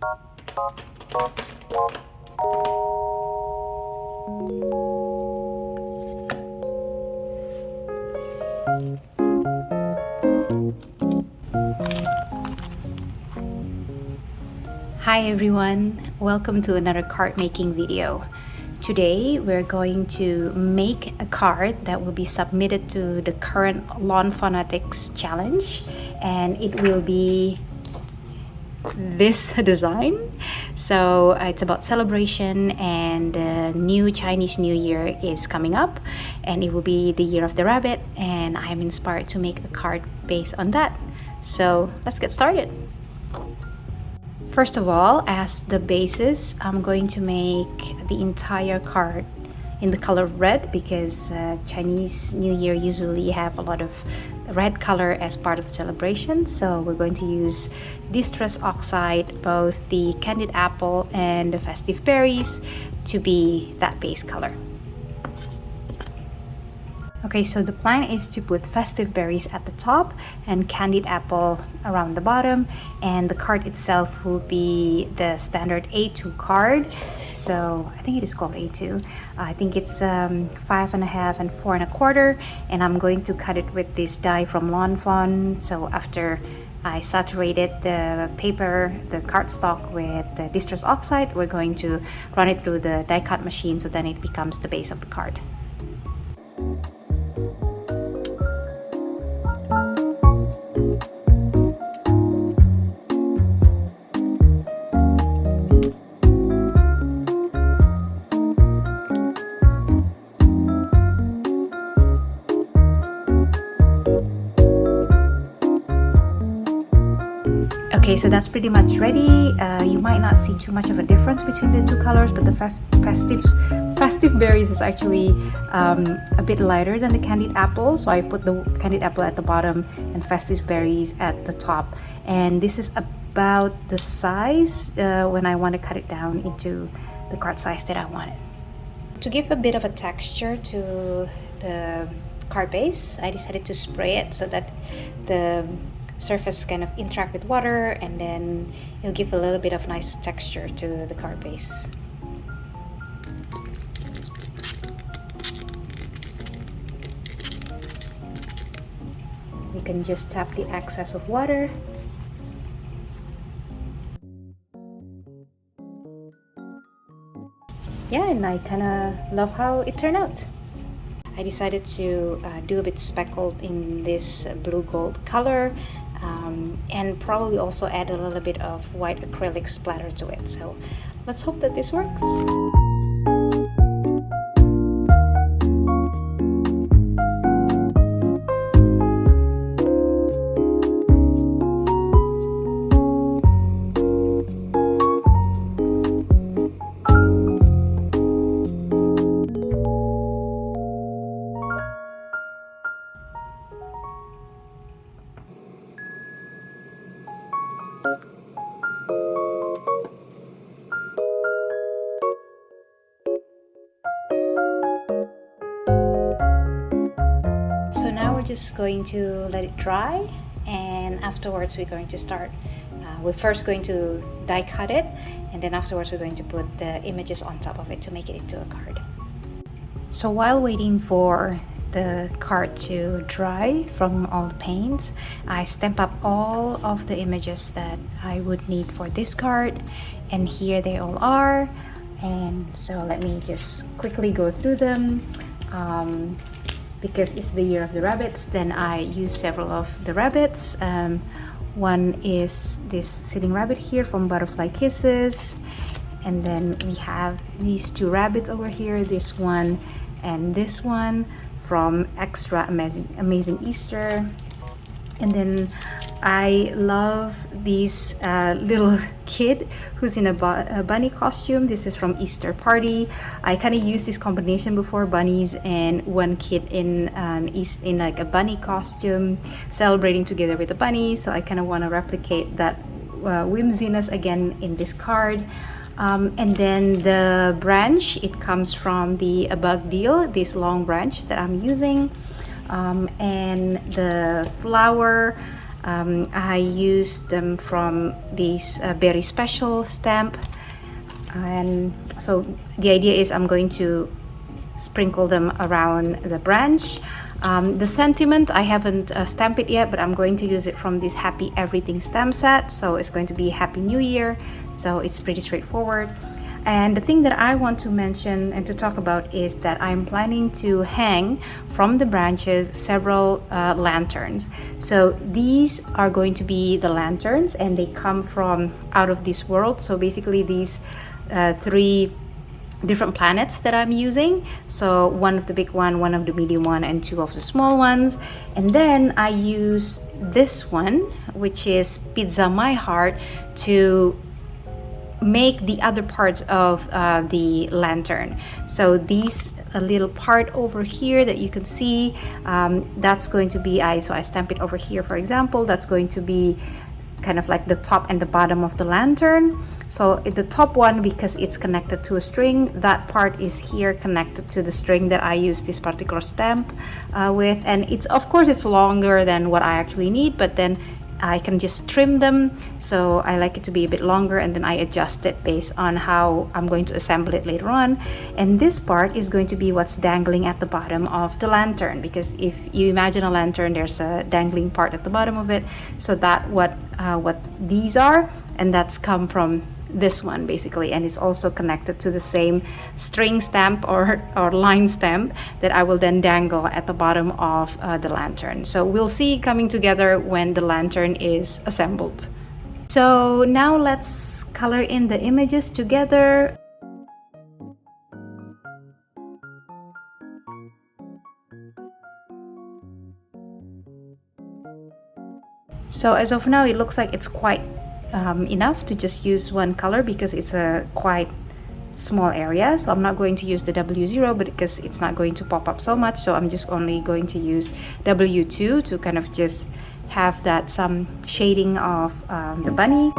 Hi everyone, welcome to another card making video. Today we're going to make a card that will be submitted to the current Lawnfawnatics challenge, and it will be this design. So it's about celebration, and the new Chinese New Year is coming up, and it will be the year of the rabbit, and I am inspired to make a card based on that. So let's get started. First of all, as the basis, I'm going to make the entire card in the color red, because Chinese New Year usually have a lot of red color as part of the celebration. So we're going to use distress oxide, both the candied apple and the festive berries, to be that base color. Okay, so the plan is to put festive berries at the top and candied apple around the bottom, and the card itself will be the standard A2 card. So I think it is called A2. I think it's 5.5 and 4.25, and I'm going to cut it with this dye from Lawnfawn. So after I saturated the paper, the cardstock, with the distress oxide, we're going to run it through the die cut machine, so then it becomes the base of the card. Okay, so that's pretty much ready. You might not see too much of a difference between the two colors, but the festive berries is actually a bit lighter than the candied apple. So I put the candied apple at the bottom and festive berries at the top. And this is about the size when I want to cut it down into the card size that I want it. To give a bit of a texture to the card base, I decided to spray it so that the surface kind of interact with water, and then it'll give a little bit of nice texture to the card base. We can just tap the excess of water. Yeah, and I kind of love how it turned out. I decided to do a bit speckled in this blue gold color, and probably also add a little bit of white acrylic splatter to it. So let's hope that this works. So now we're just going to let it dry, and afterwards we're going to start. We're first going to die cut it, and then afterwards we're going to put the images on top of it to make it into a card. So while waiting for the card to dry from all the paints, I stamp up all of the images that I would need for this card, and here they all are. And so let me just quickly go through them. Because it's the year of the rabbits, then I use several of the rabbits. One is this sitting rabbit here from Butterfly Kisses, and then we have these two rabbits over here, this one and this one from Extra Amazing Easter. And then I love this little kid who's in a bunny costume. This is from Easter Party. I kind of used this combination before, bunnies and one kid in like a bunny costume celebrating together with the bunny. So I kind of want to replicate that whimsiness again in this card. And then the branch, it comes from the A Bug Deal, this long branch that I'm using. And the flower, I used them from this very special stamp, and so the idea is I'm going to sprinkle them around the branch. The sentiment, I haven't stamped it yet, but I'm going to use it from this Happy Everything stamp set. So it's going to be Happy New Year. So it's pretty straightforward. And the thing that I want to mention and to talk about is that I'm planning to hang from the branches several lanterns. So these are going to be the lanterns, and they come from out of this world. So basically these three different planets that I'm using. So one of the big one of the medium one, and two of the small ones. And then I use this one, which is Pizza My Heart, to make the other parts of the lantern. So these a little part over here that you can see, that's going to be, so I stamp it over here, for example, that's going to be kind of like the top and the bottom of the lantern. So the top one, because it's connected to a string, that part is here connected to the string that I use this particular stamp with. And it's, of course, it's longer than what I actually need, but then I can just trim them. So I like it to be a bit longer, and then I adjust it based on how I'm going to assemble it later on. And this part is going to be what's dangling at the bottom of the lantern, because if you imagine a lantern, there's a dangling part at the bottom of it. So that what these are, and that's come from this one basically, and it's also connected to the same string stamp or line stamp that I will then dangle at the bottom of the lantern. So we'll see coming together when the lantern is assembled. So now let's color in the images together. So as of now, it looks like it's quite enough to just use one color, because it's a quite small area. So I'm not going to use the W0, but because it's not going to pop up so much, so I'm just only going to use W2 to kind of just have that some shading of the bunny.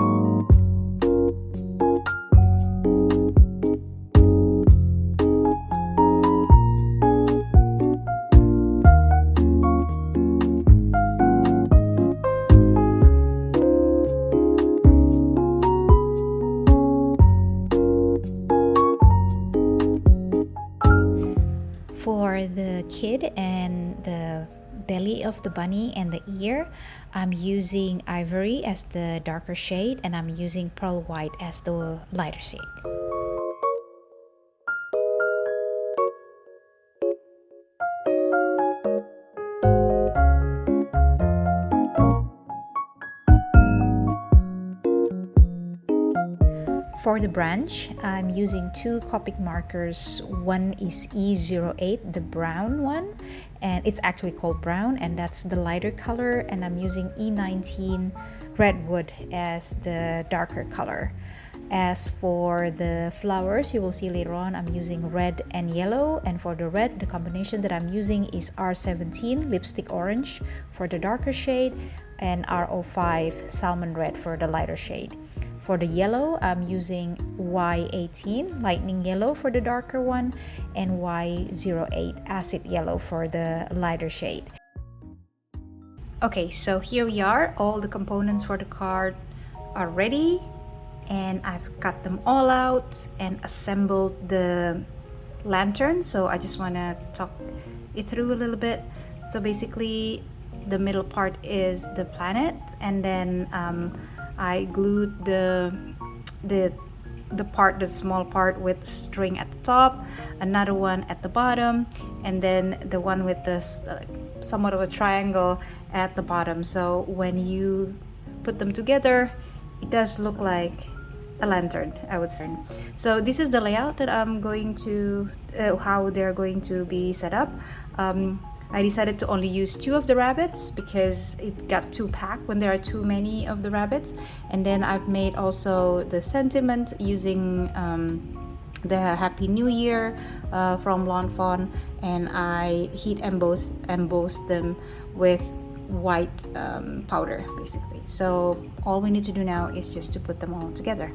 For the kid and the belly of the bunny and the ear, I'm using ivory as the darker shade, and I'm using pearl white as the lighter shade. For the branch, I'm using two Copic markers. One is E08, the brown one, and it's actually called brown, and that's the lighter color, and I'm using E19 redwood as the darker color. As for the flowers, you will see later on, I'm using red and yellow, and for the red, the combination that I'm using is R17 lipstick orange for the darker shade, and R05 salmon red for the lighter shade. For the yellow, I'm using Y18 lightning yellow for the darker one, and Y08 acid yellow for the lighter shade. Okay, so here we are. All the components for the card are ready, and I've cut them all out and assembled the lantern. So I just want to talk it through a little bit. So basically, the middle part is the planet, and then I glued the small part with string at the top, another one at the bottom, and then the one with the somewhat of a triangle at the bottom. So when you put them together, it does look like a lantern, I would say. So this is the layout that I'm going to, how they're going to be set up. I decided to only use two of the rabbits because it got too packed when there are too many of the rabbits. And then I've made also the sentiment using the Happy New Year from Lawnfawn, and I heat embossed them with white powder basically. So all we need to do now is just to put them all together.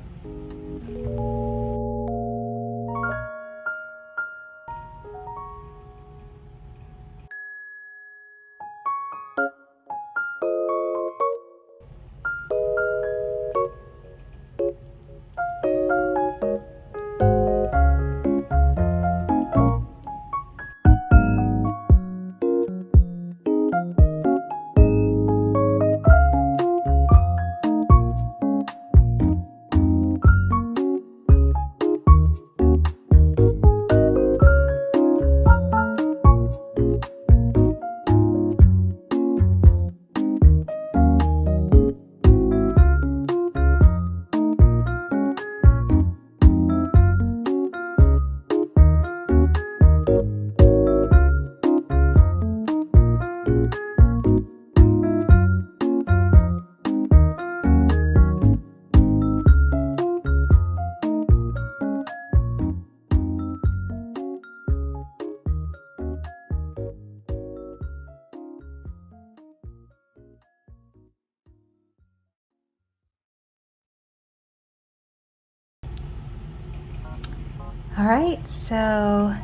All right, so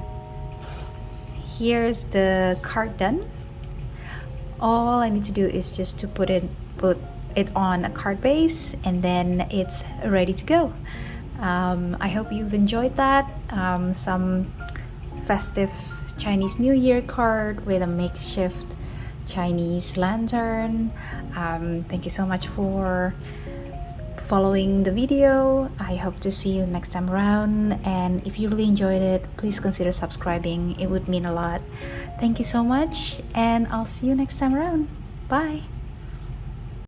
here's the card done. All I need to do is just to put it on a card base, and then it's ready to go. I hope you've enjoyed that. Some festive Chinese New Year card with a makeshift Chinese lantern. Thank you so much for following the video. I hope to see you next time around, and if you really enjoyed it, please consider subscribing. It would mean a lot. Thank you so much, and I'll see you next time around. Bye.